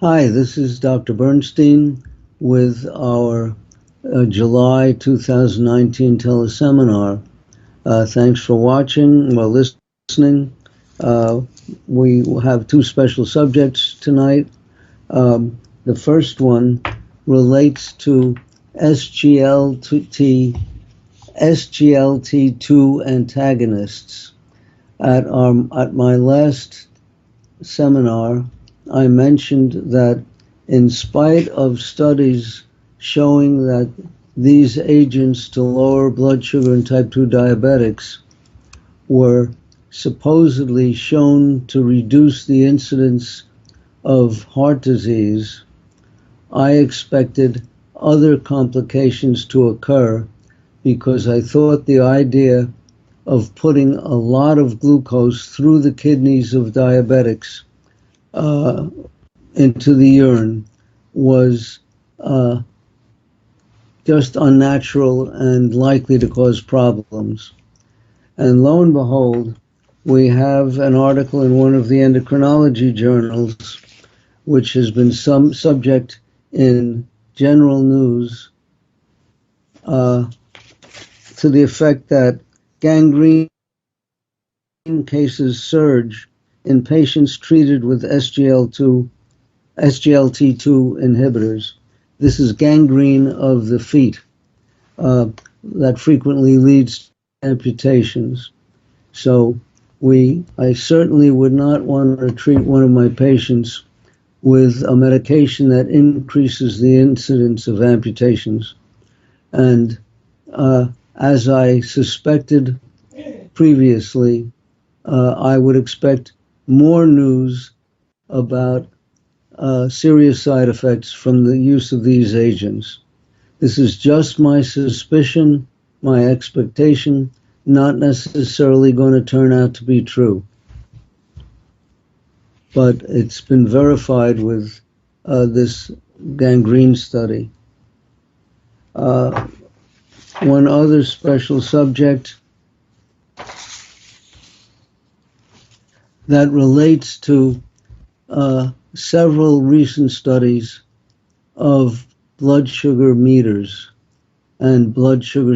Hi, this is Dr. Bernstein with our July 2019 teleseminar. Thanks for watching or listening. We have two special subjects tonight. The first one relates to SGLT2 antagonists. At my last seminar, I mentioned that in spite of studies showing that these agents to lower blood sugar in type 2 diabetics were supposedly shown to reduce the incidence of heart disease, I expected other complications to occur because I thought the idea of putting a lot of glucose through the kidneys of diabetics into the urine was just unnatural and likely to cause problems. And lo and behold, we have an article in one of the endocrinology journals, which has been some subject in general news, to the effect that gangrene cases surge in patients treated with SGLT2 inhibitors. This is gangrene of the feet that frequently leads to amputations. So I certainly would not want to treat one of my patients with a medication that increases the incidence of amputations. And as I suspected previously, I would expect more news about serious side effects from the use of these agents. This is just my suspicion, my expectation, not necessarily going to turn out to be true. But it's been verified with this gangrene study. One other special subject that relates to several recent studies of blood sugar meters and blood sugar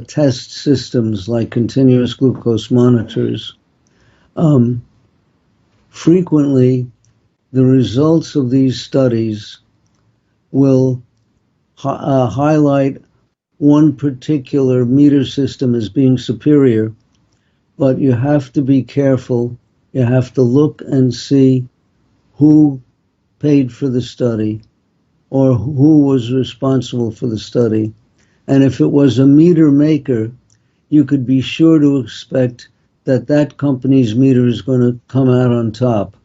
test systems like continuous glucose monitors. Frequently, the results of these studies will highlight one particular meter system as being superior, but you have to be careful. You have to look and see who paid for the study or who was responsible for the study. And if it was a meter maker, you could be sure to expect that that company's meter is going to come out on top.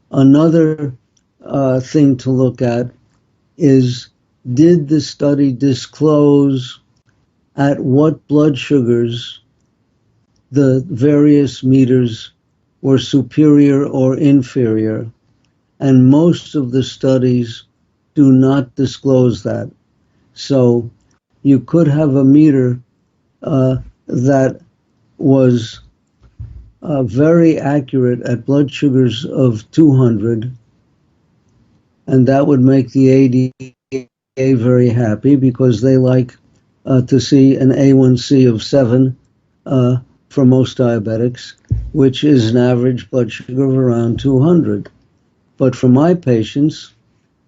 Another thing to look at is, did the study disclose at what blood sugars the various meters were superior or inferior? And most of the studies do not disclose that. So you could have a meter that was very accurate at blood sugars of 200, and that would make the ADA very happy because they like to see an A1C of 7 for most diabetics, which is an average blood sugar of around 200. But for my patients,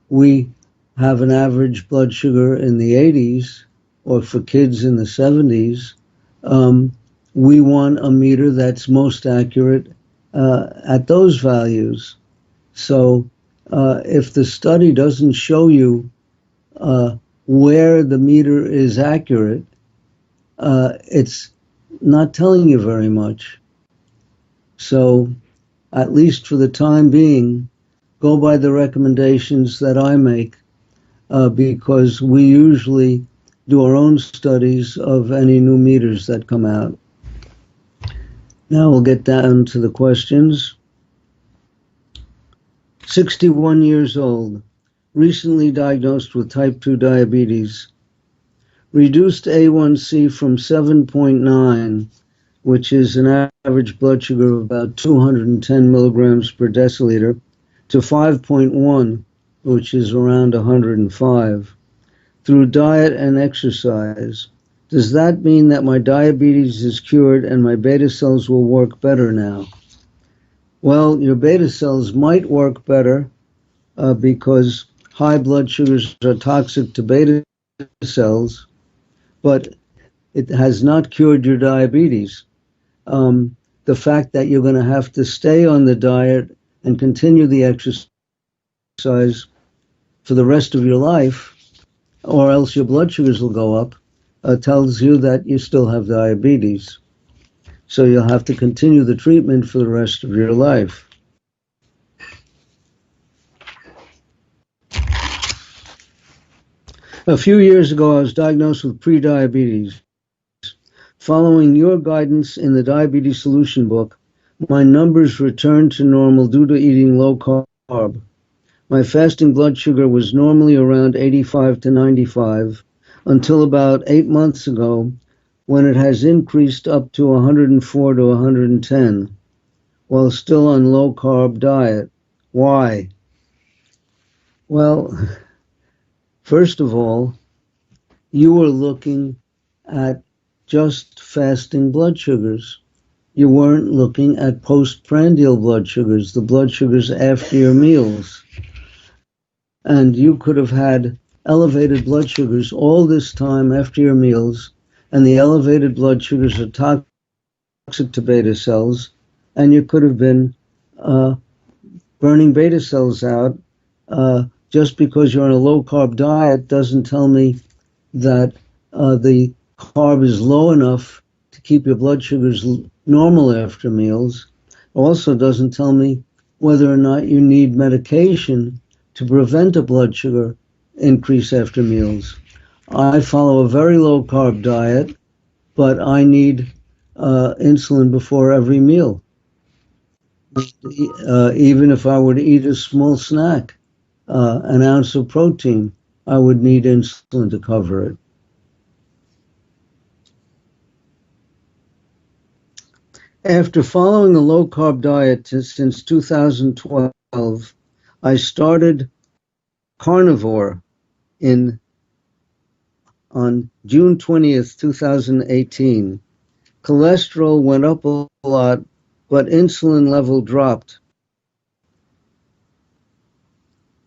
we have an average blood sugar in the 80s, or for kids in the 70s. We want a meter that's most accurate at those values. So if the study doesn't show you where the meter is accurate, it's not telling you very much. So at least for the time being, go by the recommendations that I make, because we usually do our own studies of any new meters that come out. Now we'll get down to the questions. 61 years old, recently diagnosed with type 2 diabetes. Reduced A1C from 7.9, which is an average blood sugar of about 210 milligrams per deciliter, to 5.1, which is around 105, through diet and exercise. Does that mean that my diabetes is cured and my beta cells will work better now? Well, your beta cells might work better because high blood sugars are toxic to beta cells, but it has not cured your diabetes. The fact that you're going to have to stay on the diet and continue the exercise for the rest of your life, or else your blood sugars will go up, tells you that you still have diabetes. So you'll have to continue the treatment for the rest of your life. A few years ago, I was diagnosed with prediabetes. Following your guidance in the Diabetes Solution book, my numbers returned to normal due to eating low carb. My fasting blood sugar was normally around 85 to 95 until about 8 months ago, when it has increased up to 104 to 110, while still on low carb diet. Why? Well, first of all, you were looking at just fasting blood sugars. You weren't looking at postprandial blood sugars, the blood sugars after your meals. And you could have had elevated blood sugars all this time after your meals, and the elevated blood sugars are toxic to beta cells, and you could have been burning beta cells out. Just because you're on a low-carb diet doesn't tell me that the carb is low enough to keep your blood sugars normal after meals. Also doesn't tell me whether or not you need medication to prevent a blood sugar increase after meals. I follow a very low-carb diet, but I need insulin before every meal. Even if I were to eat a small snack, an ounce of protein, I would need insulin to cover it. After following a low-carb diet since 2012, I started carnivore on June 20th, 2018. Cholesterol went up a lot, but insulin level dropped.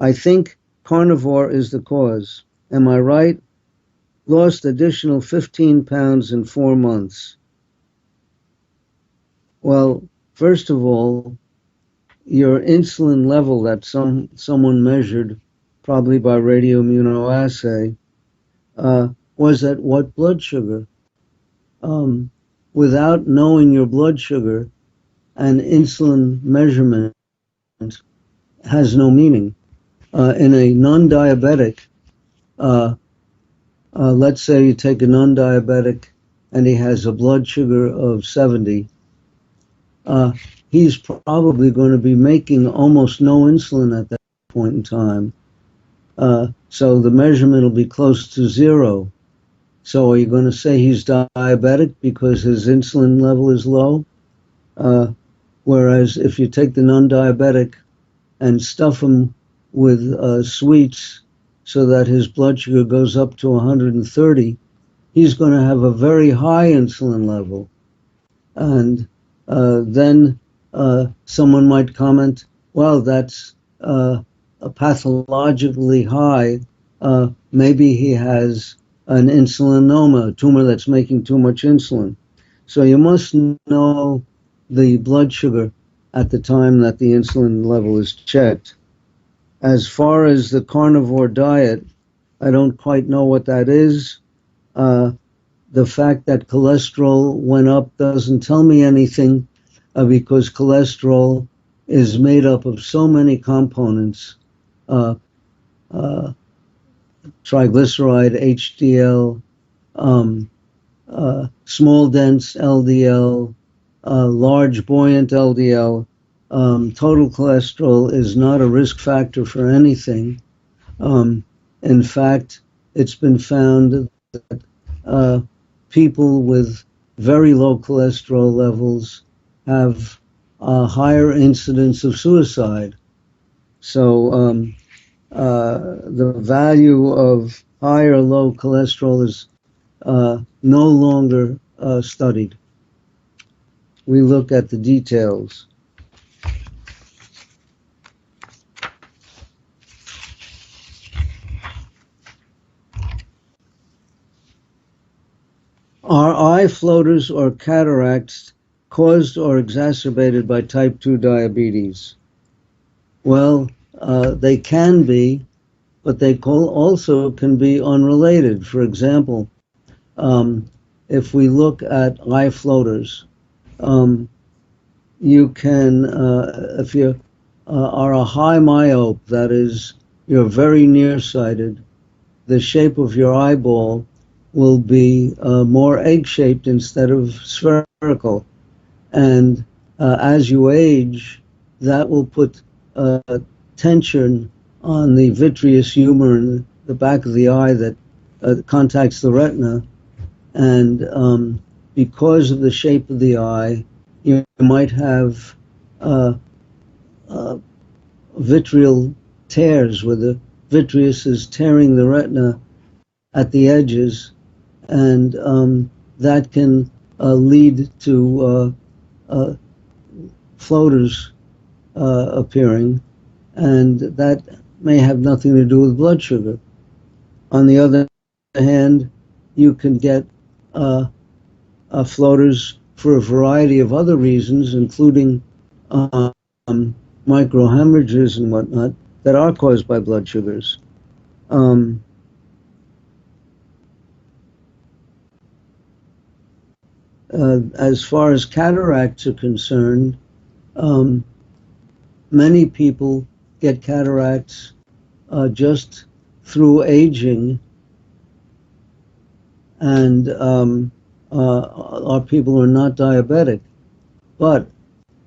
I think carnivore is the cause. Am I right? Lost additional 15 pounds in 4 months. Well, first of all, your insulin level that someone measured, probably by radioimmunoassay, was at what blood sugar? Without knowing your blood sugar, an insulin measurement has no meaning. In a non-diabetic, let's say you take a non-diabetic and he has a blood sugar of 70, he's probably going to be making almost no insulin at that point in time. So the measurement will be close to 0. So are you going to say he's diabetic because his insulin level is low? Whereas if you take the non-diabetic and stuff him with sweets so that his blood sugar goes up to 130, he's going to have a very high insulin level. And then someone might comment, well, that's pathologically high. Maybe he has an insulinoma, a tumor that's making too much insulin. So you must know the blood sugar at the time that the insulin level is checked. As far as the carnivore diet, I don't quite know what that is. The fact that cholesterol went up doesn't tell me anything because cholesterol is made up of so many components. Triglyceride, HDL, small dense LDL, large buoyant LDL. Total cholesterol is not a risk factor for anything. In fact, it's been found that people with very low cholesterol levels have a higher incidence of suicide. So the value of high or low cholesterol is no longer studied. We look at the details. Are eye floaters or cataracts caused or exacerbated by type 2 diabetes? Well, they can be, but they also can be unrelated. For example, if we look at eye floaters, you can, if you are a high myope, that is, you're very nearsighted, the shape of your eyeball will be more egg-shaped instead of spherical. And as you age, that will put tension on the vitreous humor in the back of the eye that contacts the retina. And because of the shape of the eye, you might have vitreal tears where the vitreous is tearing the retina at the edges, and that can lead to floaters appearing, and that may have nothing to do with blood sugar. On the other hand, you can get floaters for a variety of other reasons, including microhemorrhages and whatnot that are caused by blood sugars. As far as cataracts are concerned, many people get cataracts just through aging, and our people are not diabetic. But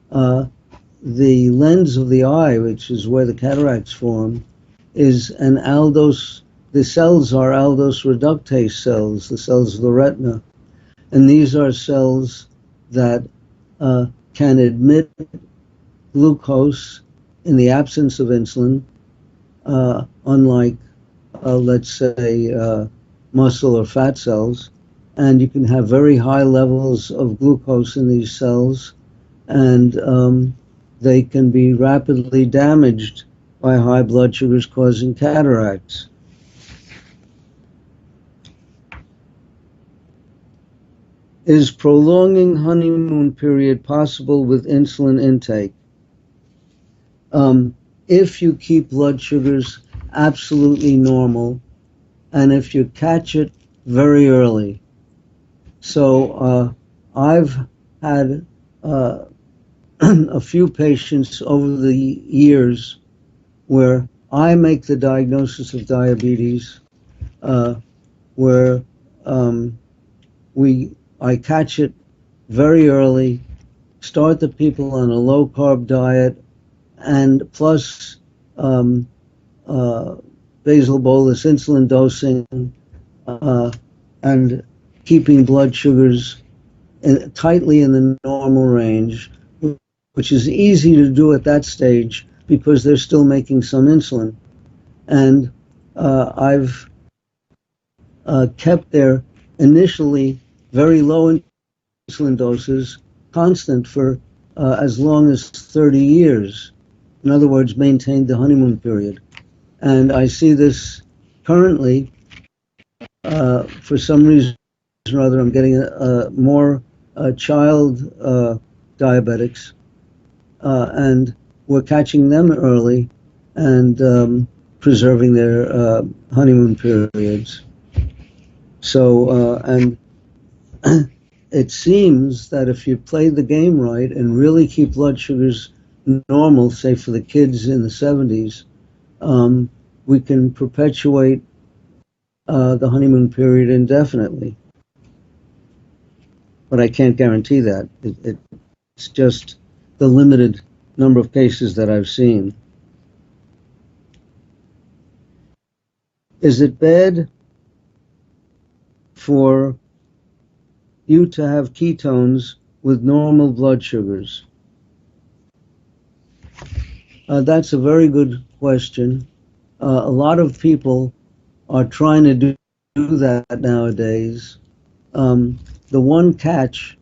the lens of the eye, which is where the cataracts form, is an aldose. The cells are aldose reductase cells, the cells of the retina. And these are cells that can admit glucose in the absence of insulin, unlike, let's say, muscle or fat cells. And you can have very high levels of glucose in these cells, and they can be rapidly damaged by high blood sugars causing cataracts. Is prolonging honeymoon period possible with insulin intake? If you keep blood sugars absolutely normal, and if you catch it very early. So I've had a few patients over the years where I make the diagnosis of diabetes, where I catch it very early, start the people on a low-carb diet, and plus basal bolus insulin dosing, and keeping blood sugars tightly in the normal range, which is easy to do at that stage because they're still making some insulin. And I've kept their initially very low insulin doses constant for as long as 30 years. In other words, maintained the honeymoon period. And I see this currently, for some reason or other, I'm getting more child diabetics, and we're catching them early and preserving their honeymoon periods. So, and it seems that if you play the game right and really keep blood sugars normal, say for the kids in the 70s, we can perpetuate the honeymoon period indefinitely. But I can't guarantee that. It's just the limited number of cases that I've seen. Is it bad for you to have ketones with normal blood sugars? That's a very good question. A lot of people are trying to do that nowadays. The one catch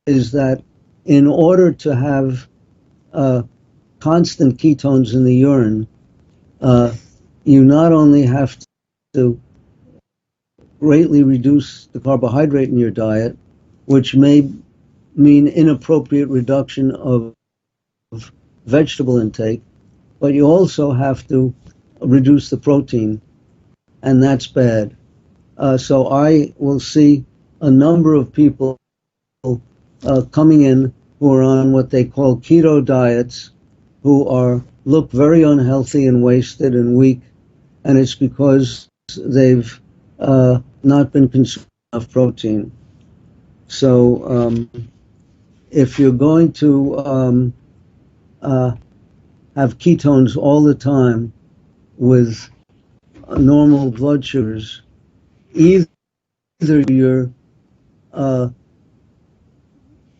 is that in order to have constant ketones in the urine, uh, you not only have to greatly reduce the carbohydrate in your diet, which may mean inappropriate reduction of vegetable intake, but you also have to reduce the protein, and that's bad. So I will see a number of people coming in who are on what they call keto diets, who are look very unhealthy and wasted and weak, and it's because they've not been consuming enough protein. So if you're going to uh, have ketones all the time with normal blood sugars, either you're uh,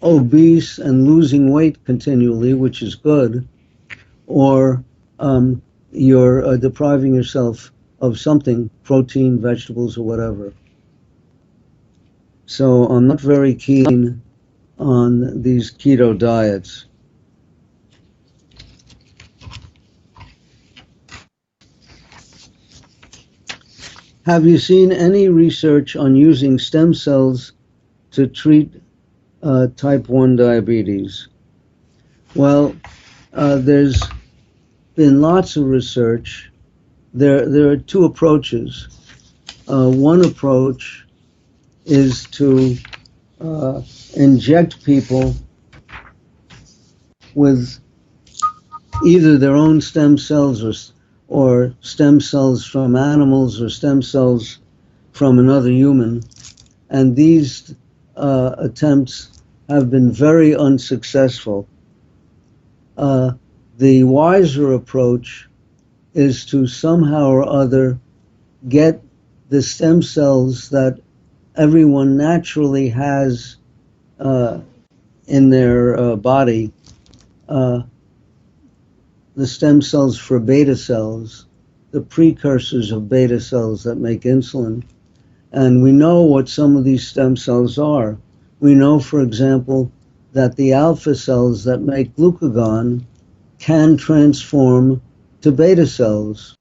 obese and losing weight continually, which is good, or you're depriving yourself of something, protein, vegetables, or whatever. So I'm not very keen on these keto diets. Have you seen any research on using stem cells to treat type 1 diabetes? Well, there's been lots of research. There are two approaches. One approach is to inject people with either their own stem cells or stem cells from animals or stem cells from another human. And these attempts have been very unsuccessful. The wiser approach is to somehow or other get the stem cells that everyone naturally has in their body, the stem cells for beta cells, the precursors of beta cells that make insulin. And we know what some of these stem cells are. We know, for example, that the alpha cells that make glucagon can transform to beta cells.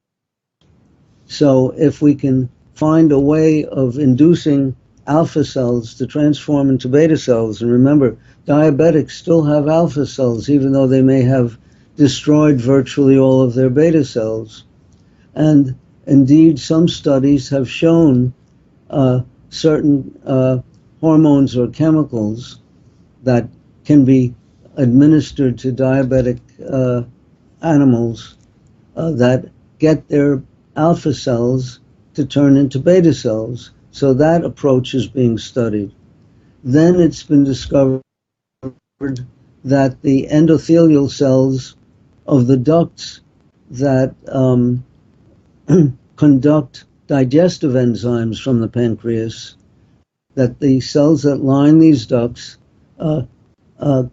So if we can find a way of inducing alpha cells to transform into beta cells, and remember, diabetics still have alpha cells, even though they may have destroyed virtually all of their beta cells. And indeed, some studies have shown certain hormones or chemicals that can be administered to diabetic animals that get their alpha cells to turn into beta cells. So that approach is being studied. Then it's been discovered that the endothelial cells of the ducts that conduct digestive enzymes from the pancreas, that the cells that line these ducts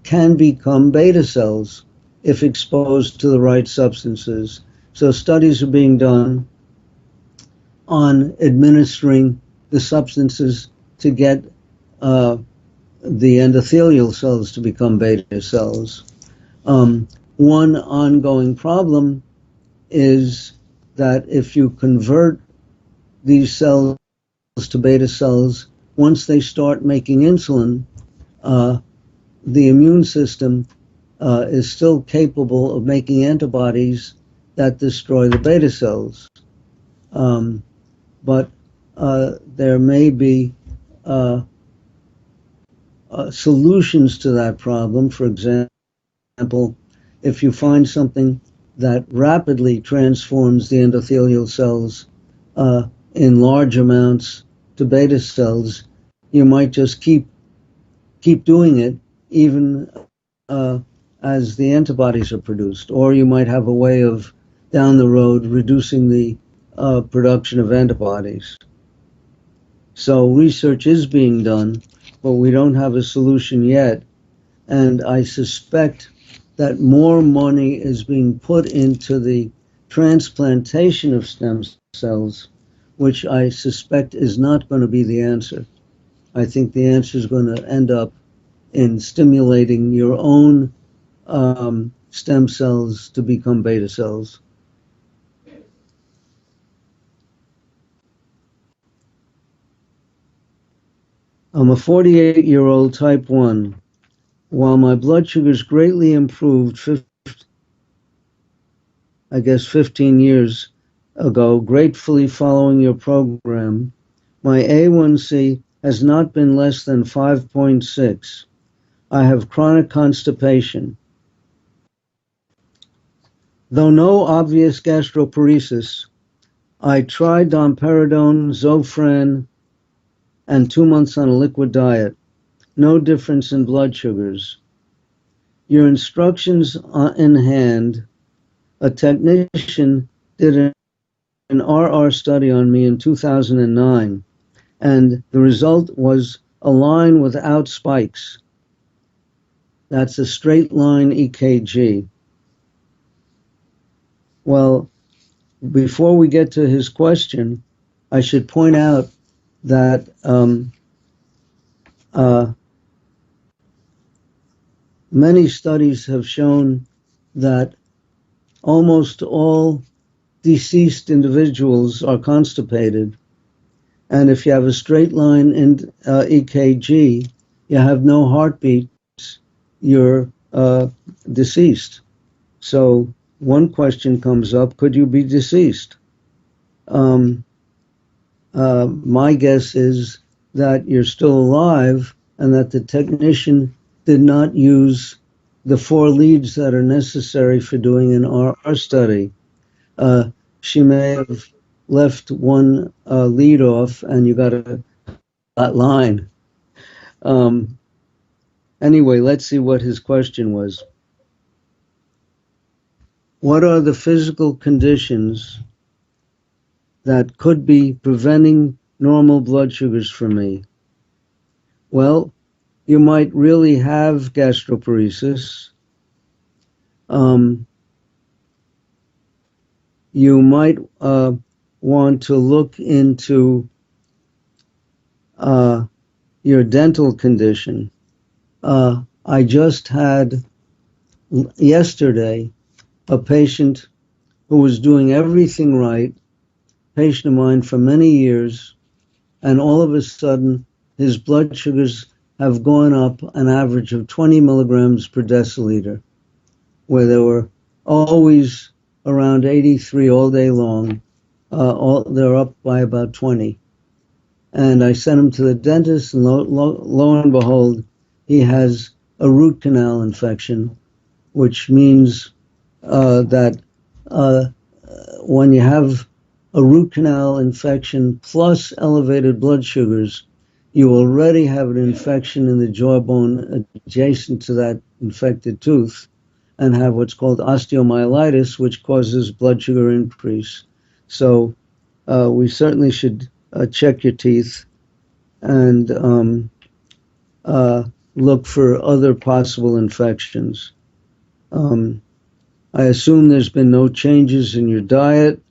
can become beta cells if exposed to the right substances. So studies are being done on administering the substances to get the endothelial cells to become beta cells. One ongoing problem is that if you convert these cells to beta cells, once they start making insulin, the immune system is still capable of making antibodies that destroy the beta cells. But there may be solutions to that problem. For example, if you find something that rapidly transforms the endothelial cells in large amounts to beta cells, you might just keep doing it even as the antibodies are produced. Or you might have a way of, down the road, reducing the production of antibodies. So research is being done, but we don't have a solution yet. And I suspect that more money is being put into the transplantation of stem cells, which I suspect is not going to be the answer. I think the answer is going to end up in stimulating your own stem cells to become beta cells. I'm a 48-year-old type 1. While my blood sugars greatly improved, 15 years ago, gratefully following your program, my A1C has not been less than 5.6. I have chronic constipation. Though no obvious gastroparesis, I tried domperidone, Zofran, and 2 months on a liquid diet. No difference in blood sugars. Your instructions are in hand. A technician did an RR study on me in 2009, and the result was a line without spikes. That's a straight line EKG. Well, before we get to his question, I should point out that many studies have shown that almost all deceased individuals are constipated. And if you have a straight line in EKG, you have no heartbeats, you're deceased. So one question comes up, could you be deceased? My guess is that you're still alive and that the technician did not use the 4 leads that are necessary for doing an RR study. She may have left one lead off and you got a flat line. Anyway, let's see what his question was. What are the physical conditions that could be preventing normal blood sugars for me? Well, you might really have gastroparesis. You might want to look into your dental condition. I just had yesterday a patient who was doing everything right, patient of mine for many years, and all of a sudden his blood sugars have gone up an average of 20 milligrams per deciliter, where they were always around 83 all day long. They're up by about 20. And I sent him to the dentist, and lo and behold, he has a root canal infection, which means that when you have a root canal infection plus elevated blood sugars, you already have an infection in the jawbone adjacent to that infected tooth and have what's called osteomyelitis, which causes blood sugar increase. So we certainly should check your teeth and look for other possible infections. I assume there's been no changes in your diet.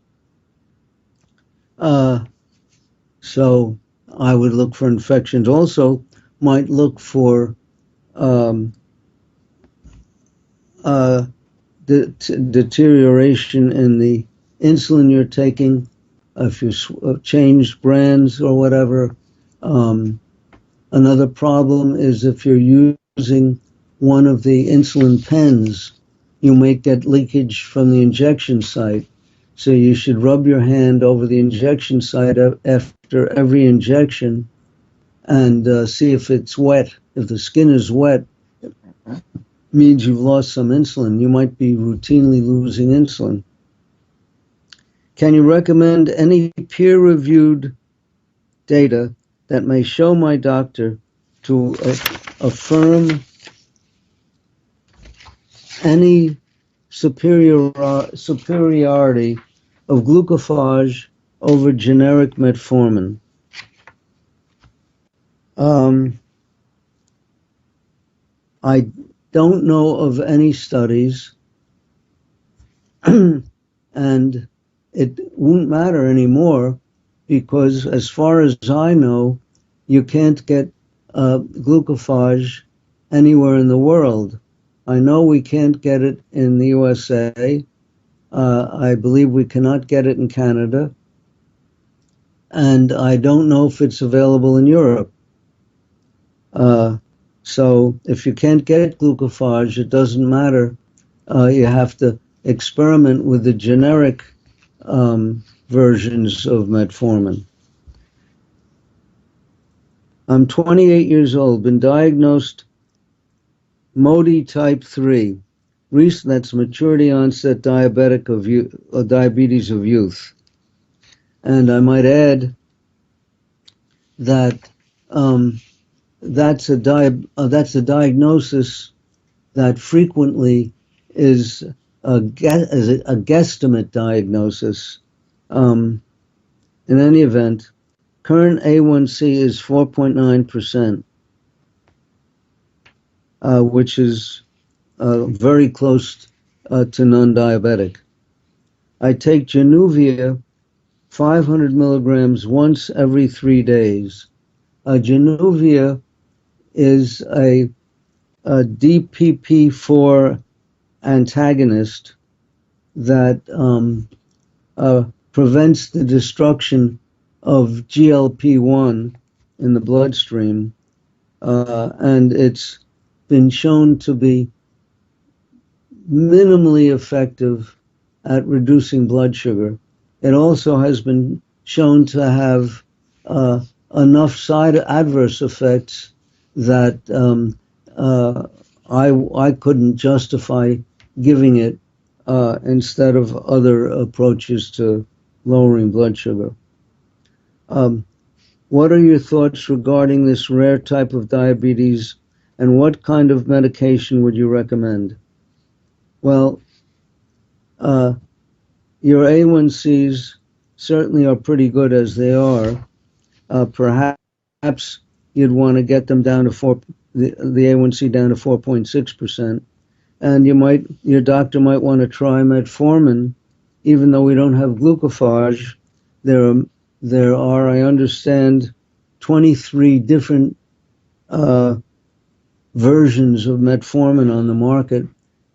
So I would look for infections. Also, might look for deterioration in the insulin you're taking, if you changed brands or whatever. Another problem is if you're using one of the insulin pens, you might get leakage from the injection site. So you should rub your hand over the injection site after every injection and see if it's wet. If the skin is wet, it means you've lost some insulin. You might be routinely losing insulin. Can you recommend any peer-reviewed data that may show my doctor to affirm any superiority of glucophage over generic metformin? don't know of any studies, and it won't matter anymore because, as far as I know, you can't get glucophage anywhere in the world. I know we can't get it in the USA. I believe we cannot get it in Canada. And I don't know if it's available in Europe. So if you can't get glucophage, it doesn't matter. You have to experiment with the generic versions of metformin. I'm 28 years old, been diagnosed MODY type 3. That's maturity onset diabetic of diabetes of youth. And I might add that that's a diagnosis that frequently is a guesstimate diagnosis. In any event, current A1C is 4.9%, which is very close to non-diabetic. I take Januvia 500 milligrams once every 3 days. Januvia is a DPP4 antagonist that prevents the destruction of GLP-1 in the bloodstream, and it's been shown to be minimally effective at reducing blood sugar. It also has been shown to have enough adverse effects that I couldn't justify giving it instead of other approaches to lowering blood sugar. What are your thoughts regarding this rare type of diabetes, and what kind of medication would you recommend? Well, your A1Cs certainly are pretty good as they are. Perhaps you'd want to get them down to the A1C down to 4.6%, and your doctor might want to try metformin, even though we don't have glucophage. There are, I understand, 23 different versions of metformin on the market,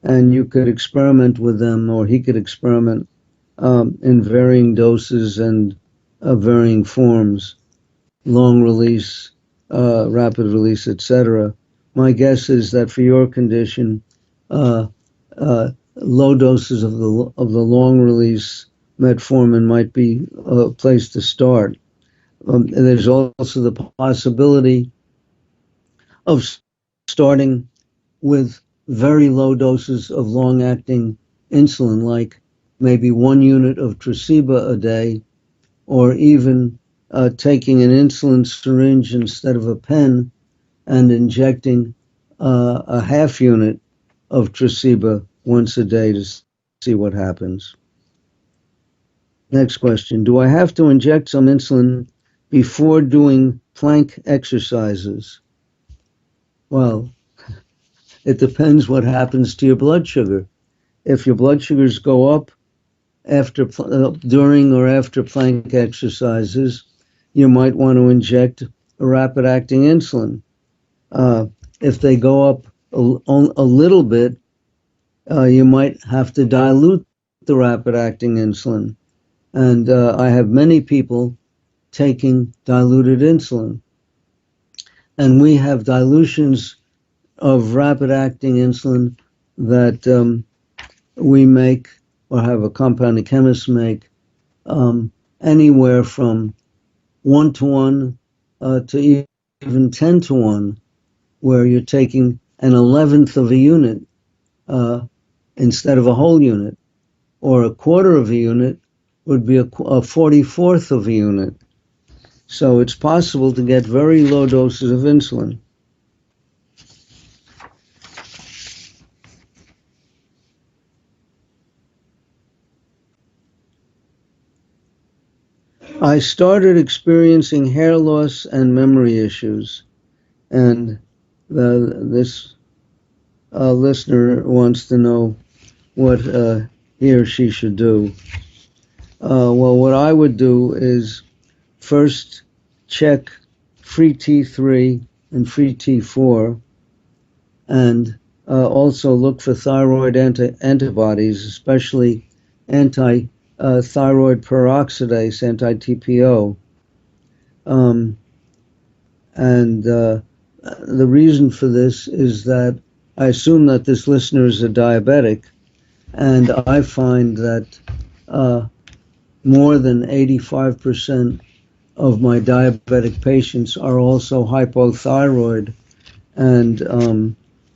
and you could experiment with them, or he could experiment in varying doses and varying forms, long release, rapid release, etc. My guess is that for your condition, low doses of the long release metformin might be a place to start. And there's also the possibility of starting with very low doses of long-acting insulin, like maybe 1 unit of Tresiba a day, or even taking an insulin syringe instead of a pen and injecting a half unit of Tresiba once a day to see what happens. Next question. Do I have to inject some insulin before doing plank exercises? Well, it depends what happens to your blood sugar. If your blood sugars go up during or after plank exercises, you might want to inject a rapid-acting insulin. If they go up a little bit, you might have to dilute the rapid-acting insulin. And I have many people taking diluted insulin. And we have dilutions of rapid-acting insulin that we make, or have a compounding chemist make, anywhere from 1-to-1 to even 10-to-1, where you're taking an 11th of a unit instead of a whole unit, or a quarter of a unit would be a 44th of a unit. So it's possible to get very low doses of insulin. I started experiencing hair loss and memory issues, and this listener wants to know what he or she should do. Well, what I would do is first check free T3 and free T4, and also look for thyroid antibodies, especially anti-thyroid peroxidase, anti-TPO. And the reason for this is that I assume that this listener is a diabetic, and I find that more than 85% of my diabetic patients are also hypothyroid, and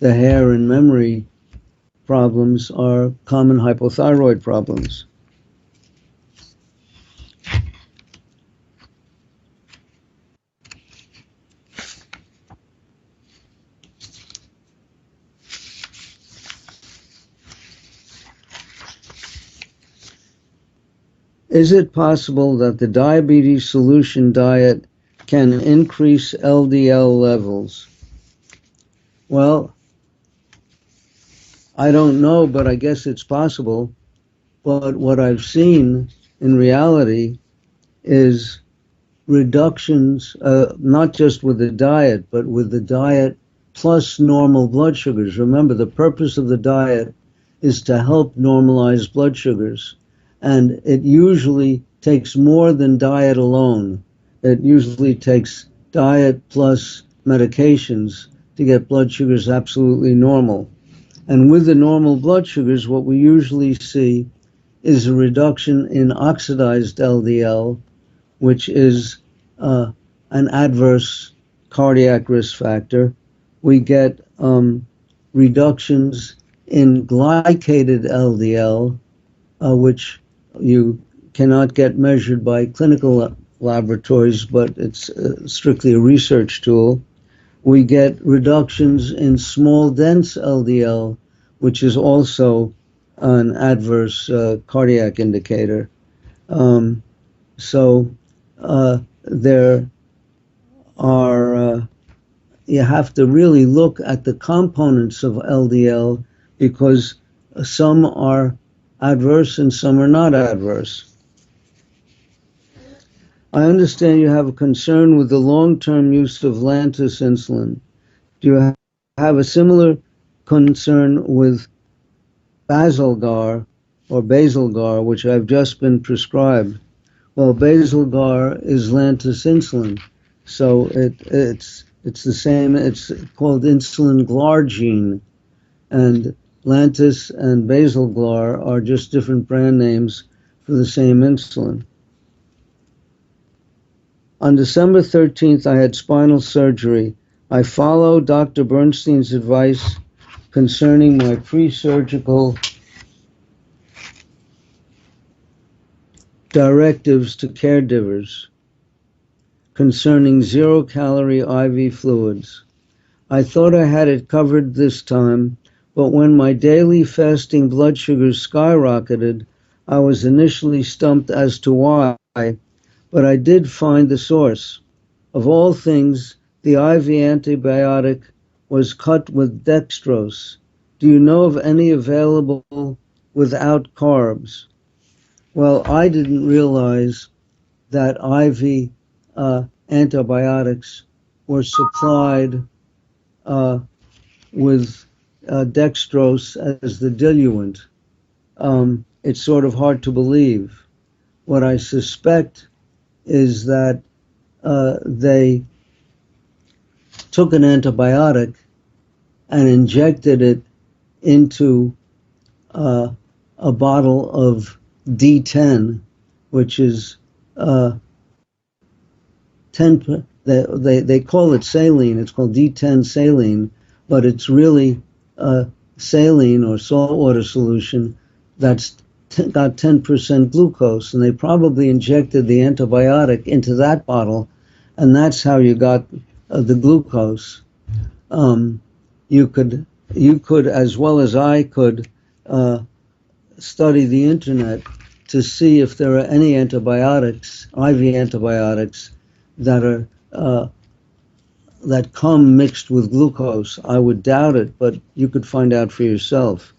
the hair and memory problems are common hypothyroid problems. Is it possible that the diabetes solution diet can increase LDL levels? Well, I don't know, but I guess it's possible. But what I've seen in reality is reductions, not just with the diet, but with the diet plus normal blood sugars. Remember, the purpose of the diet is to help normalize blood sugars. And it usually takes more than diet alone. It usually takes diet plus medications to get blood sugars absolutely normal. And with the normal blood sugars, what we usually see is a reduction in oxidized LDL, which is an adverse cardiac risk factor. We get reductions in glycated LDL, which you cannot get measured by clinical laboratories, but it's strictly a research tool. We get reductions in small dense LDL, which is also an adverse cardiac indicator. So there are, you have to really look at the components of LDL, because some are adverse and some are not adverse. I understand you have a concern with the long-term use of Lantus insulin. Do you have a similar concern with Basilgar or Basilgar, which I've just been prescribed? Well, Basilgar is Lantus insulin, so it's the same. It's called insulin glargine, and Lantus and Basilgar are just different brand names for the same insulin. On December 13th, I had spinal surgery. I followed Dr. Bernstein's advice concerning my pre-surgical directives to caregivers concerning zero-calorie IV fluids. I thought I had it covered this time, but when my daily fasting blood sugars skyrocketed, I was initially stumped as to why, but I did find the source. Of all things, the IV antibiotic was cut with dextrose. Do you know of any available without carbs? Well, I didn't realize that IV antibiotics were supplied with dextrose as the diluent. It's sort of hard to believe. What I suspect is that they took an antibiotic and injected it into a bottle of D10, which is 10. They call it saline. It's called D10 saline, but it's really saline or saltwater solution that's got 10% glucose, and they probably injected the antibiotic into that bottle, and that's how you got the glucose. You could, as well as I could, study the internet to see if there are any antibiotics, IV antibiotics, that are that come mixed with glucose. I would doubt it, but you could find out for yourself.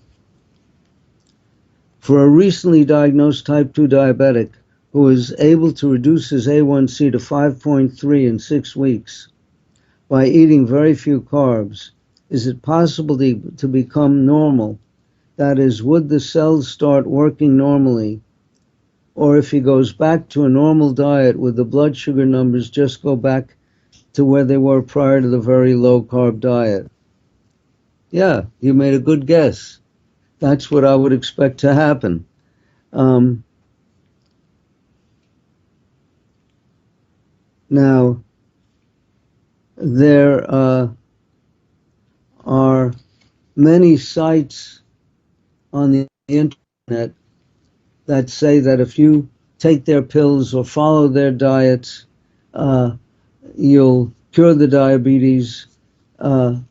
For a recently diagnosed type 2 diabetic who is able to reduce his A1C to 5.3 in 6 weeks by eating very few carbs, is it possible to become normal? That is, would the cells start working normally? Or if he goes back to a normal diet, would the blood sugar numbers just go back to where they were prior to the very low carb diet? Yeah, you made a good guess. That's what I would expect to happen. Now, there are many sites on the internet that say that if you take their pills or follow their diets, you'll cure the diabetes, and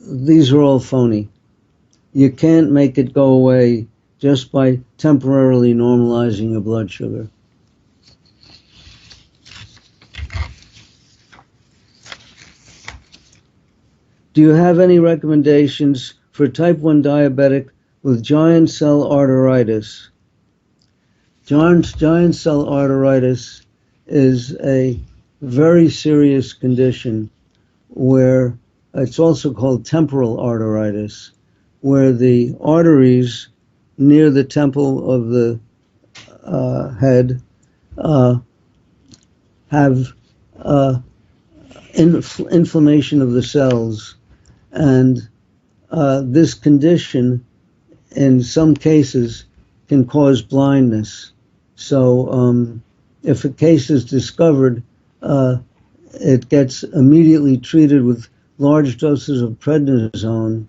these are all phony. You can't make it go away just by temporarily normalizing your blood sugar. Do you have any recommendations for type 1 diabetic with giant cell arteritis? Giant cell arteritis is a very serious condition where it's also called temporal arteritis, where the arteries near the temple of the head have inflammation of the cells, and this condition in some cases can cause blindness. So if a case is discovered, it gets immediately treated with large doses of prednisone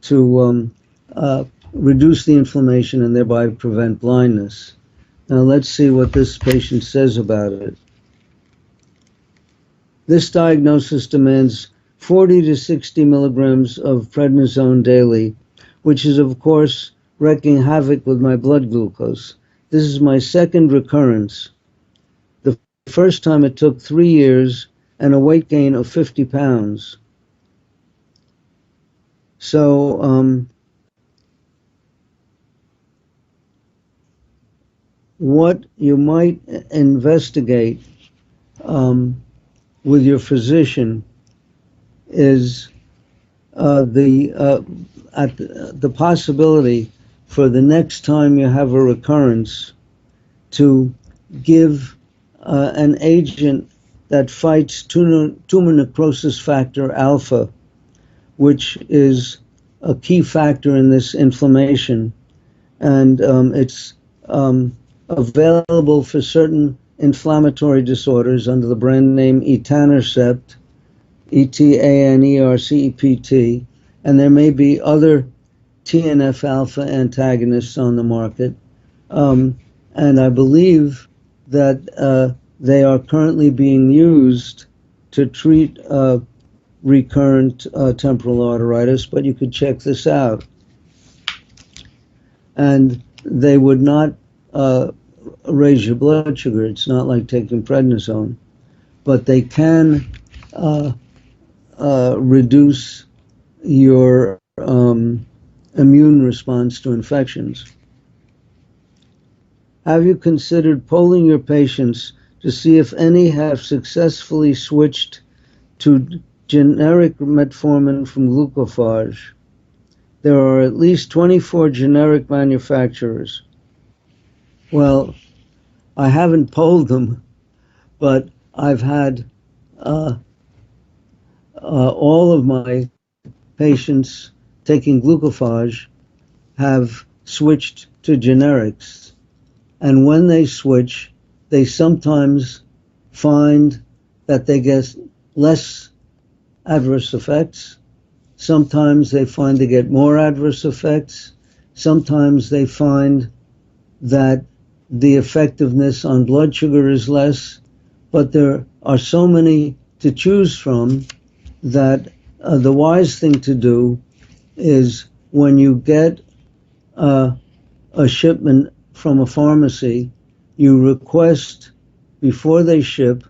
to reduce the inflammation and thereby prevent blindness. Now let's see what this patient says about it. This diagnosis demands 40 to 60 milligrams of prednisone daily, which is of course wreaking havoc with my blood glucose. This is my second recurrence. The first time it took 3 years and a weight gain of 50 pounds. So what you might investigate with your physician is the possibility for the next time you have a recurrence to give an agent that fights tumor necrosis factor alpha, which is a key factor in this inflammation, and it's available for certain inflammatory disorders under the brand name etanercept, etanercept, and there may be other TNF alpha antagonists on the market, and I believe that they are currently being used to treat recurrent temporal arteritis, but you could check this out. And they would not raise your blood sugar. It's not like taking prednisone, but they can reduce your immune response to infections. Have you considered polling your patients to see if any have successfully switched to generic metformin from Glucophage? There are at least 24 generic manufacturers. Well, I haven't polled them, but I've had all of my patients taking Glucophage have switched to generics. And when they switch, they sometimes find that they get less adverse effects. Sometimes they find they get more adverse effects. Sometimes they find that the effectiveness on blood sugar is less. But there are so many to choose from that the wise thing to do is when you get a shipment from a pharmacy, you request before they ship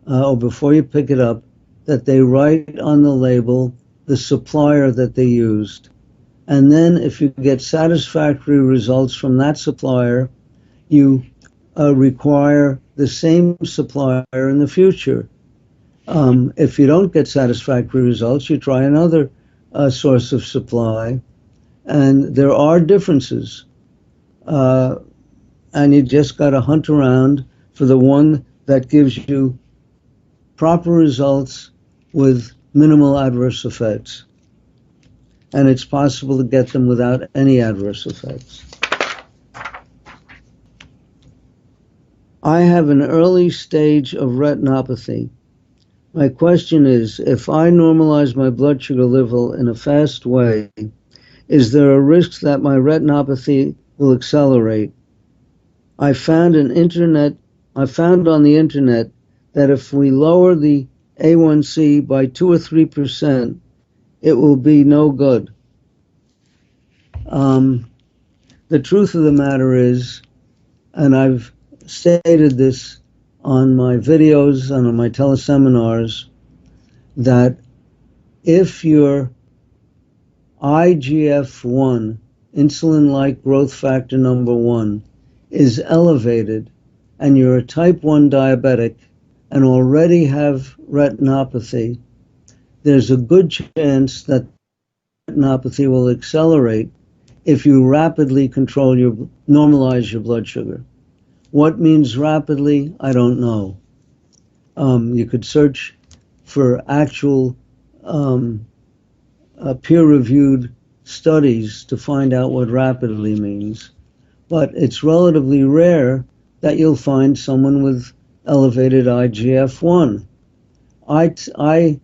or before you pick it up, that they write on the label the supplier that they used. And then if you get satisfactory results from that supplier, you require the same supplier in the future. If you don't get satisfactory results, you try another source of supply. And there are differences. And you just got to hunt around for the one that gives you proper results with minimal adverse effects. And it's possible to get them without any adverse effects. I have an early stage of retinopathy. My question is, if I normalize my blood sugar level in a fast way, is there a risk that my retinopathy will accelerate? I found on the internet that if we lower the A1C by 2 or 3%, it will be no good. The truth of the matter is, and I've stated this on my videos and on my teleseminars, that if your IGF-1, insulin-like growth factor number 1, is elevated and you're a type 1 diabetic and already have retinopathy, there's a good chance that retinopathy will accelerate if you rapidly normalize your blood sugar. What means rapidly? I don't know. You could search for actual peer-reviewed studies to find out what rapidly means. But it's relatively rare that you'll find someone with elevated IGF-1. I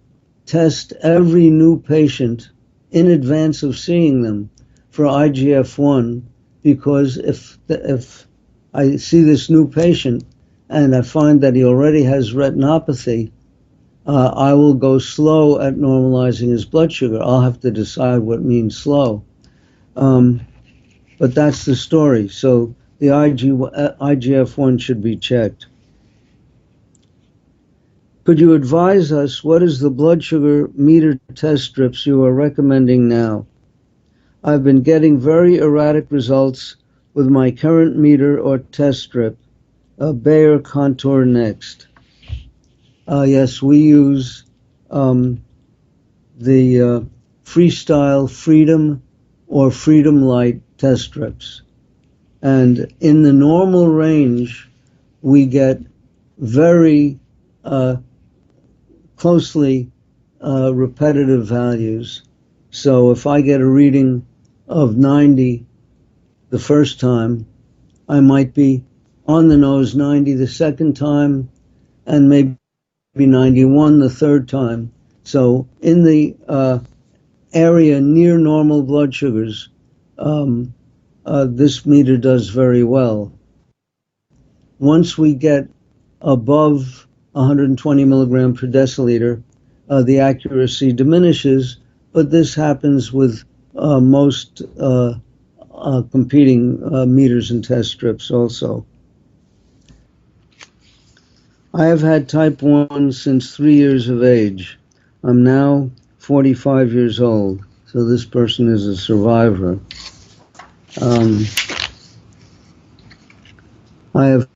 test every new patient in advance of seeing them for IGF-1, because if I see this new patient and I find that he already has retinopathy, I will go slow at normalizing his blood sugar. I'll have to decide what means slow. But that's the story. So the IGF-1 should be checked. Could you advise us what is the blood sugar meter test strips you are recommending now? I've been getting very erratic results with my current meter or test strip, Bayer Contour Next. Yes, we use the Freestyle Freedom or Freedom Light test strips. And in the normal range, we get very closely repetitive values. So if I get a reading of 90 the first time, I might be on the nose 90 the second time, and maybe 91 the third time. So in the area near normal blood sugars, this meter does very well. Once we get above 120 milligram per deciliter, the accuracy diminishes, but this happens with most competing meters and test strips also. I have had type 1 since 3 years of age. I'm now 45 years old, so this person is a survivor. I have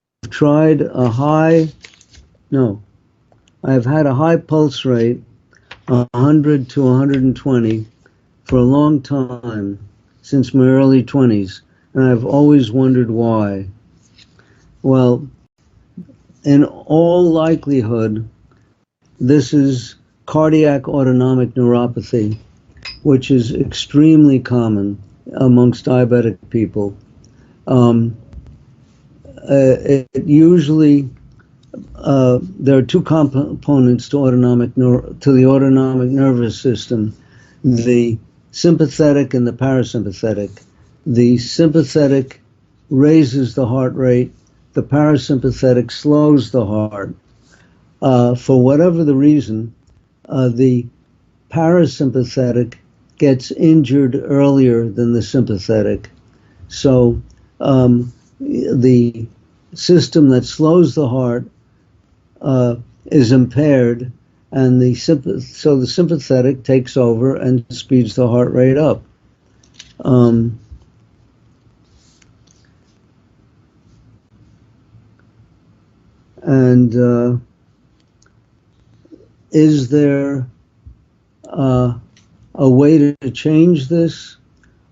had a high pulse rate, 100 to 120, for a long time, since my early 20s, and I've always wondered why. Well, in all likelihood, this is cardiac autonomic neuropathy, which is extremely common amongst diabetic people. It usually, there are two components to the autonomic nervous system, the sympathetic and the parasympathetic. The sympathetic raises the heart rate, the parasympathetic slows the heart. For whatever the reason, the parasympathetic gets injured earlier than the sympathetic. So the system that slows the heart is impaired, and so the sympathetic takes over and speeds the heart rate up. Is there a way to change this?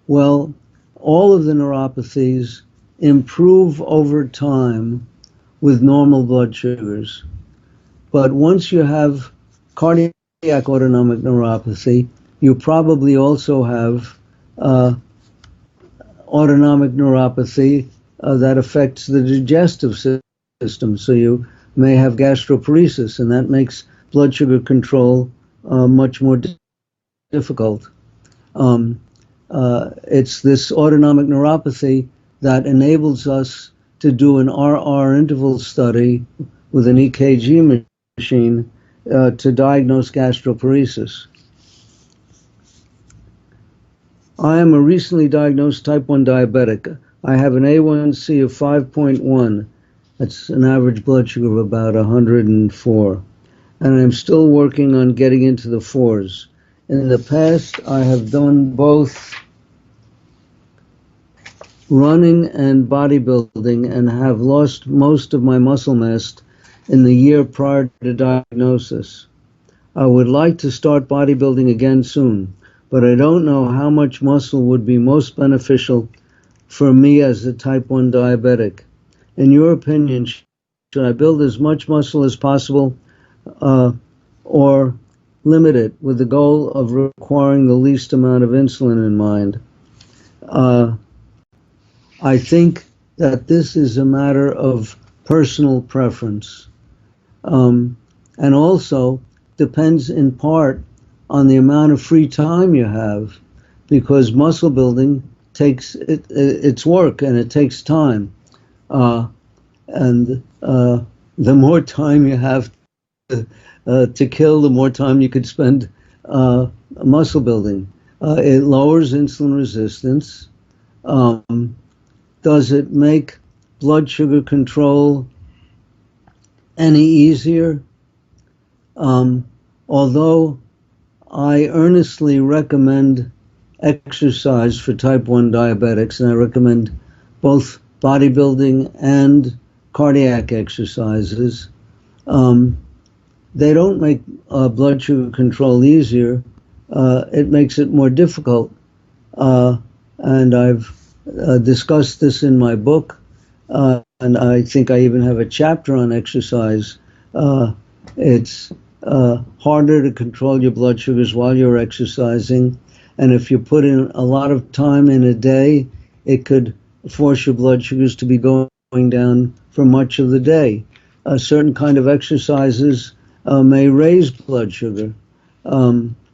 Well, all of the neuropathies improve over time with normal blood sugars. But once you have cardiac autonomic neuropathy, you probably also have autonomic neuropathy that affects the digestive system. So you may have gastroparesis, and that makes blood sugar control much more difficult. It's this autonomic neuropathy that enables us to do an RR interval study with an EKG machine to diagnose gastroparesis. I am a recently diagnosed type 1 diabetic. I have an A1C of 5.1. That's an average blood sugar of about 104. And I'm still working on getting into the 4s. In the past, I have done both running and bodybuilding and have lost most of my muscle mass in the year prior to diagnosis. I would like to start bodybuilding again soon, but I don't know how much muscle would be most beneficial for me as a type 1 diabetic. In your opinion, should I build as much muscle as possible or limit it with the goal of requiring the least amount of insulin in mind? I think that this is a matter of personal preference, and also depends in part on the amount of free time you have, because muscle building takes it's work and it takes time, and the more time you have to kill, the more time you could spend muscle building. It lowers insulin resistance. Does it make blood sugar control any easier? Although I earnestly recommend exercise for type 1 diabetics, and I recommend both bodybuilding and cardiac exercises, they don't make blood sugar control easier. It makes it more difficult. And I've discussed this in my book, and I think I even have a chapter on exercise. It's harder to control your blood sugars while you're exercising, and if you put in a lot of time in a day, it could force your blood sugars to be going down for much of the day. A certain kind of exercises may raise blood sugar,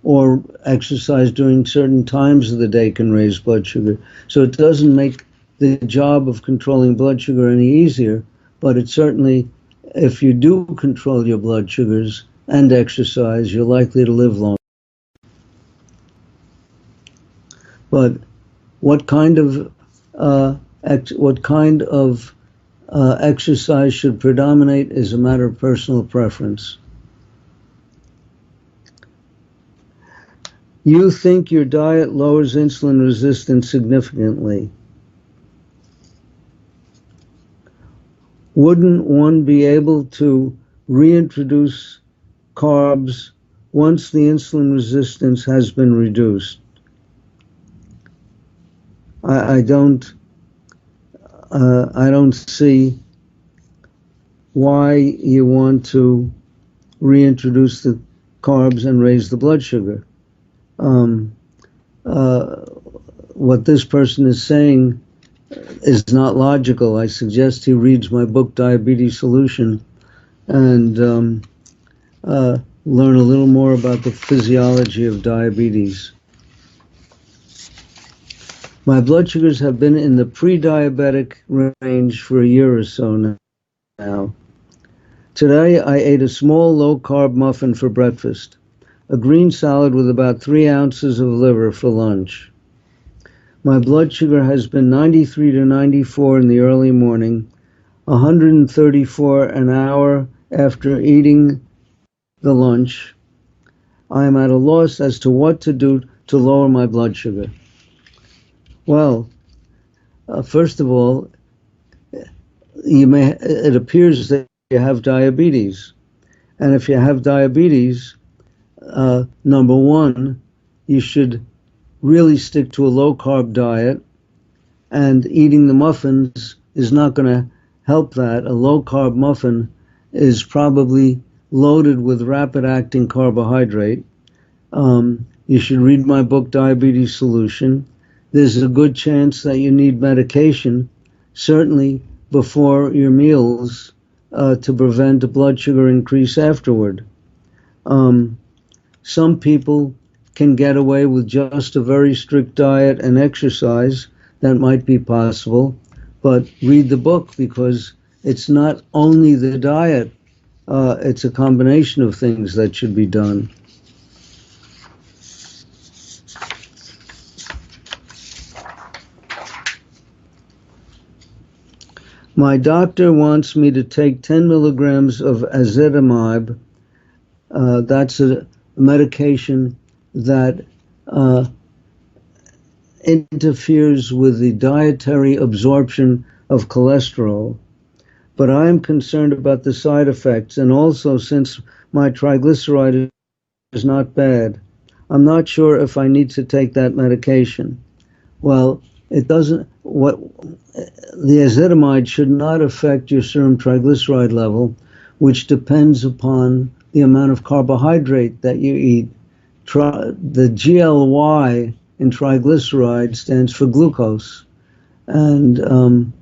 or exercise during certain times of the day can raise blood sugar. So it doesn't make the job of controlling blood sugar any easier, but it certainly, if you do control your blood sugars and exercise, you're likely to live longer. But what kind of exercise should predominate is a matter of personal preference. You think your diet lowers insulin resistance significantly. Wouldn't one be able to reintroduce carbs once the insulin resistance has been reduced? I don't see why you want to reintroduce the carbs and raise the blood sugar. What this person is saying is not logical. I suggest he reads my book, Diabetes Solution, and learn a little more about the physiology of diabetes. My blood sugars have been in the pre-diabetic range for a year or so now. Today, I ate a small low-carb muffin for breakfast, a green salad with about 3 ounces of liver for lunch. My blood sugar has been 93 to 94 in the early morning, 134 an hour after eating the lunch, I am at a loss as to what to do to lower my blood sugar. Well, first of all, it appears that you have diabetes. And if you have diabetes, number one, you should really stick to a low-carb diet, and eating the muffins is not going to help that. A low-carb muffin is probably loaded with rapid-acting carbohydrate. You should read my book, Diabetes Solution. There's a good chance that you need medication, certainly before your meals, to prevent a blood sugar increase afterward. Some people can get away with just a very strict diet and exercise. That might be possible, but read the book, because it's not only the diet, it's a combination of things that should be done. My doctor wants me to take 10 milligrams of ezetimibe. That's a medication that interferes with the dietary absorption of cholesterol. But I am concerned about the side effects, and also since my triglyceride is not bad, I'm not sure if I need to take that medication. Well, it doesn't. The ezetimibe should not affect your serum triglyceride level, which depends upon the amount of carbohydrate that you eat. The GLY in triglyceride stands for glucose, and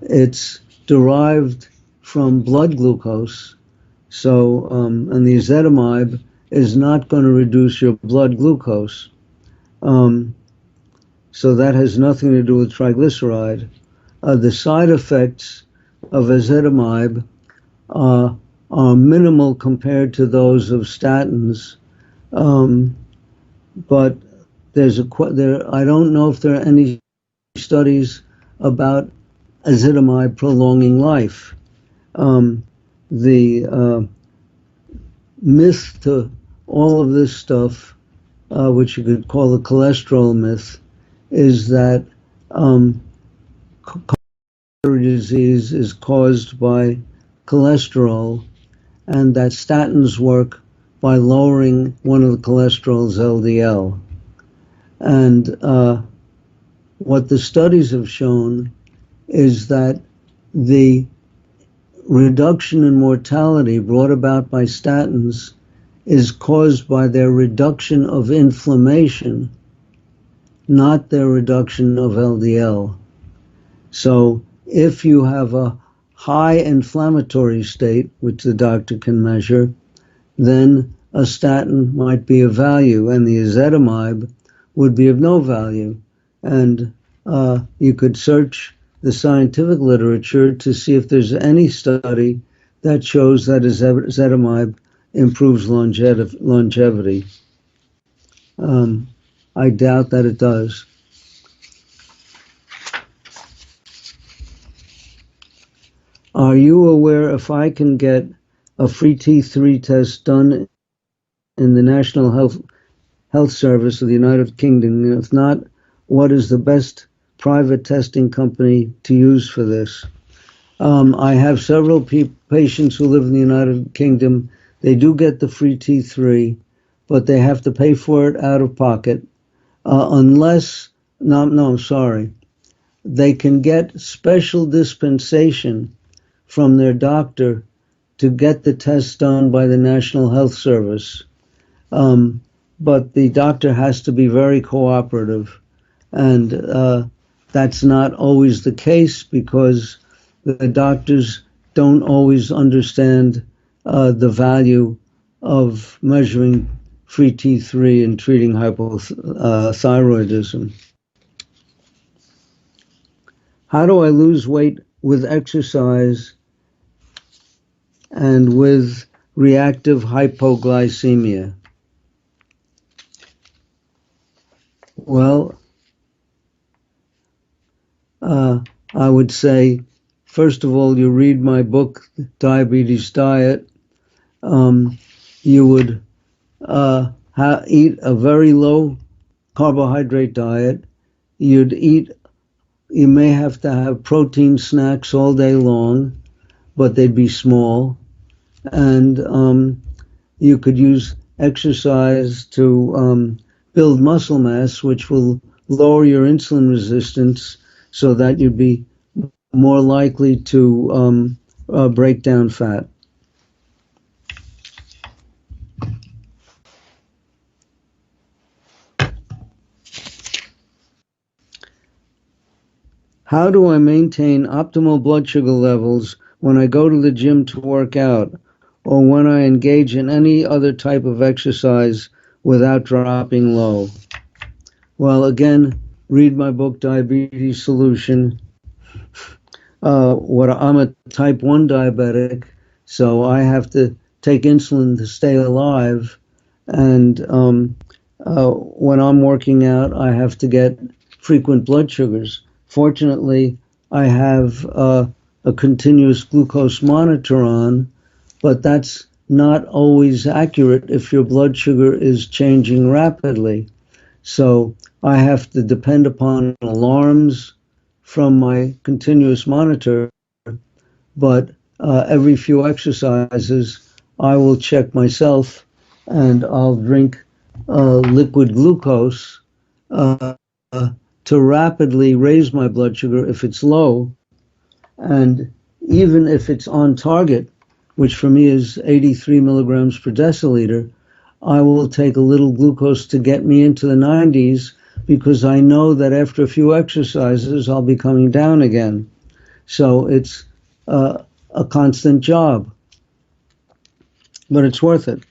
it's derived from blood glucose. So, and the ezetimibe is not going to reduce your blood glucose. So that has nothing to do with triglyceride. The side effects of ezetimibe are minimal compared to those of statins, but I don't know if there are any studies about ezetimibe prolonging life. The myth to all of this stuff, which you could call the cholesterol myth, is that coronary disease is caused by cholesterol, and that statins work by lowering one of the cholesterols, LDL. And what the studies have shown is that the reduction in mortality brought about by statins is caused by their reduction of inflammation, not their reduction of LDL. So if you have a high inflammatory state, which the doctor can measure, then a statin might be of value, and the ezetimibe would be of no value. And you could search the scientific literature to see if there's any study that shows that ezetimibe improves longevity. I doubt that it does. Are you aware if I can get a free T3 test done in the National Health Service of the United Kingdom? And if not, what is the best private testing company to use for this? I have several patients who live in the United Kingdom. They do get the free T3, but they have to pay for it out of pocket. They can get special dispensation from their doctor to get the test done by the National Health Service. But the doctor has to be very cooperative. And that's not always the case, because the doctors don't always understand the value of measuring free T3 and treating hypothyroidism. How do I lose weight with exercise and with reactive hypoglycemia? Well, I would say, first of all, you read my book, Diabetes Diet. you would eat a very low carbohydrate diet. You may have to have protein snacks all day long, but they'd be small. And you could use exercise to build muscle mass, which will lower your insulin resistance so that you'd be more likely to break down fat. How do I maintain optimal blood sugar levels when I go to the gym to work out, or when I engage in any other type of exercise without dropping low? Well, again, read my book, Diabetes Solution. I'm a type 1 diabetic, so I have to take insulin to stay alive. And when I'm working out, I have to get frequent blood sugars. Fortunately, I have a continuous glucose monitor on, but that's not always accurate if your blood sugar is changing rapidly. So I have to depend upon alarms from my continuous monitor, but every few exercises, I will check myself and I'll drink liquid glucose to rapidly raise my blood sugar if it's low. And even if it's on target, which for me is 83 milligrams per deciliter, I will take a little glucose to get me into the 90s, because I know that after a few exercises, I'll be coming down again. So it's a constant job, but it's worth it.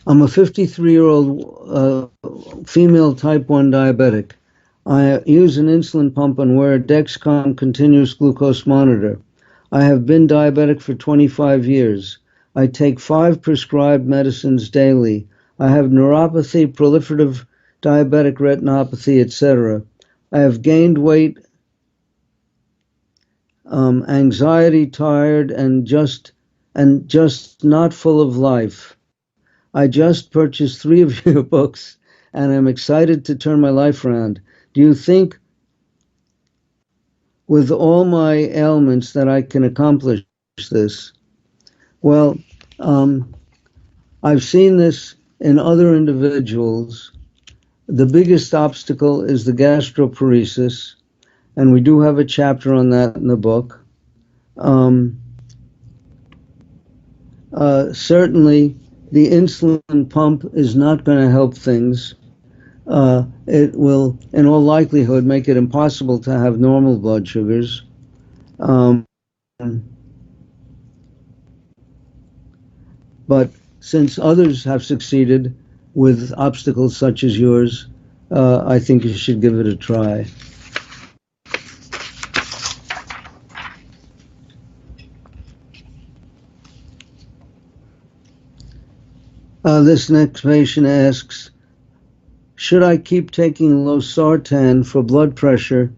I'm a 53-year-old female type 1 diabetic. I use an insulin pump and wear a Dexcom continuous glucose monitor. I have been diabetic for 25 years. I take 5 prescribed medicines daily. I have neuropathy, proliferative diabetic retinopathy, etc. I have gained weight, anxiety, tired, and just not full of life. I just purchased 3 of your books, and I'm excited to turn my life around. Do you think, with all my ailments, that I can accomplish this? Well, I've seen this in other individuals. The biggest obstacle is the gastroparesis, and we do have a chapter on that in the book. Certainly, the insulin pump is not going to help things. It will, in all likelihood, make it impossible to have normal blood sugars. But since others have succeeded with obstacles such as yours, I think you should give it a try. This next patient asks, should I keep taking losartan for blood pressure,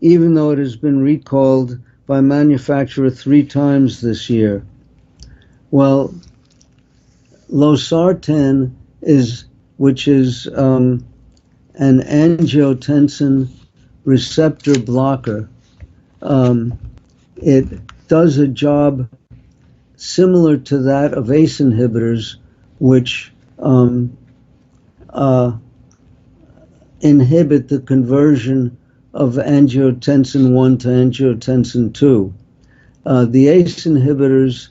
even though it has been recalled by manufacturer 3 times this year? Well, losartan which is an angiotensin receptor blocker. It does a job similar to that of ACE inhibitors, which inhibit the conversion of angiotensin 1 to angiotensin 2. The ACE inhibitors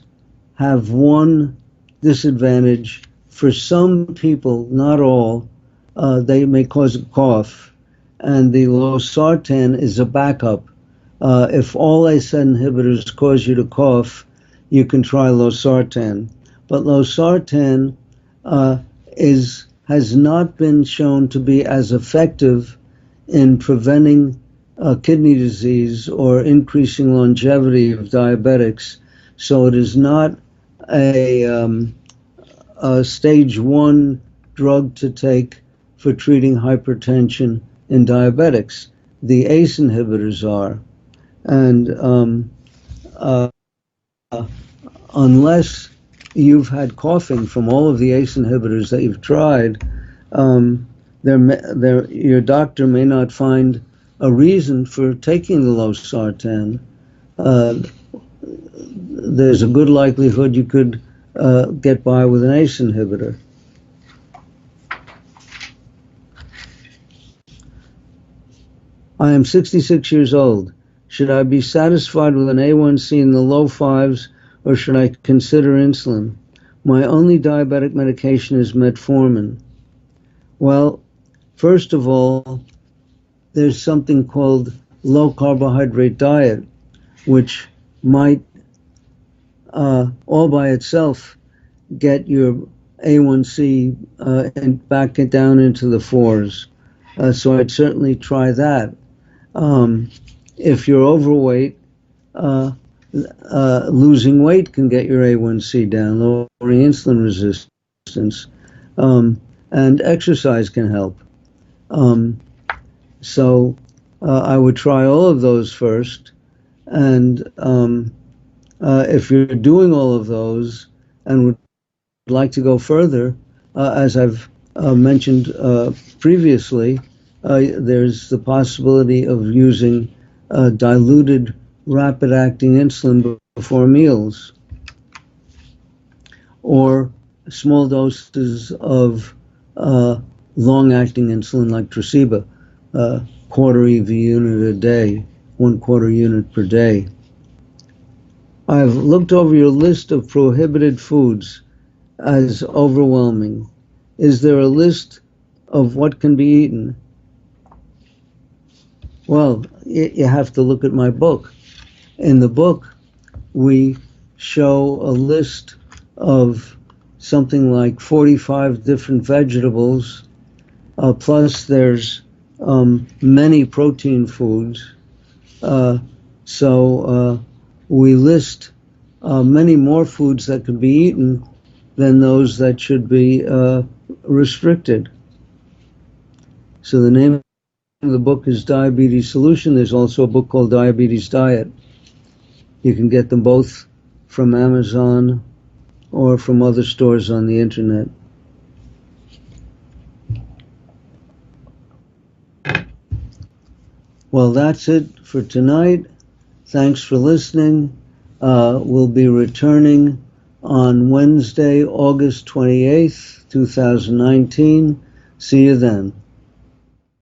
have one disadvantage. For some people, not all, they may cause a cough, and the losartan is a backup. If all ACE inhibitors cause you to cough, you can try losartan. But losartan has not been shown to be as effective in preventing kidney disease or increasing longevity of diabetics. So it is not a stage 1 drug to take for treating hypertension in diabetics. The ACE inhibitors are. And uh, unless you've had coughing from all of the ACE inhibitors that you've tried, your doctor may not find a reason for taking the losartan. There's a good likelihood you could get by with an ACE inhibitor. I am 66 years old. Should I be satisfied with an A1C in the low fives, or should I consider insulin? My only diabetic medication is metformin. Well, first of all, there's something called low carbohydrate diet, which might all by itself get your A1C back down into the fours. So I'd certainly try that. If you're overweight, losing weight can get your A1C down, lowering insulin resistance, and exercise can help. So I would try all of those first, and if you're doing all of those and would like to go further, as I've mentioned previously, there's the possibility of using diluted rapid-acting insulin before meals, or small doses of long-acting insulin like Tresiba, quarter EV unit a day, 1/4 unit per day. I've looked over your list of prohibited foods as overwhelming. Is there a list of what can be eaten? Well, you have to look at my book. In the book, we show a list of something like 45 different vegetables, plus there's many protein foods. So we list many more foods that can be eaten than those that should be restricted. So the name of the book is Diabetes Solution. There's also a book called Diabetes Diet. You can get them both from Amazon or from other stores on the internet. Well, that's it for tonight. Thanks for listening. We'll be returning on Wednesday, August 28th, 2019. See you then.